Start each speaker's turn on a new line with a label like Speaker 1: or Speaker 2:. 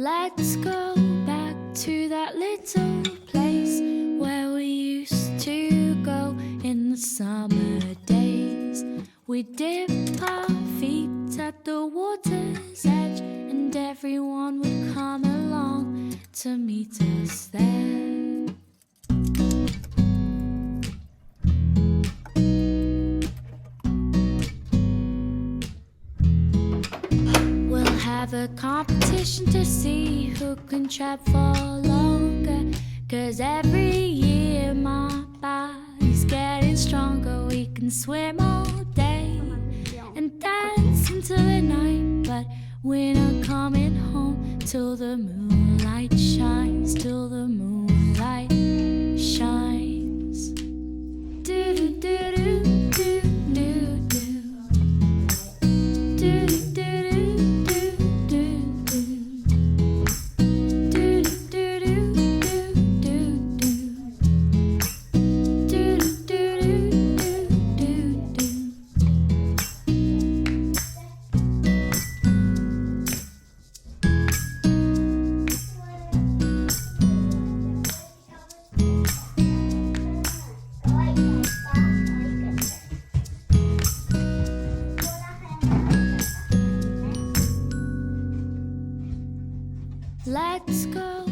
Speaker 1: Let's go back to that little place where we used to go in the summer days. We dip our feet at the water's edge, and everyone would come along to meet us there. Have a competition to see who can trap for longer, 'cause every year my body's getting stronger. We can swim all day and dance until the night, but we're not coming home till the moonlight shines, till the moonlight shines. Do do do do do do do. Do do Let's go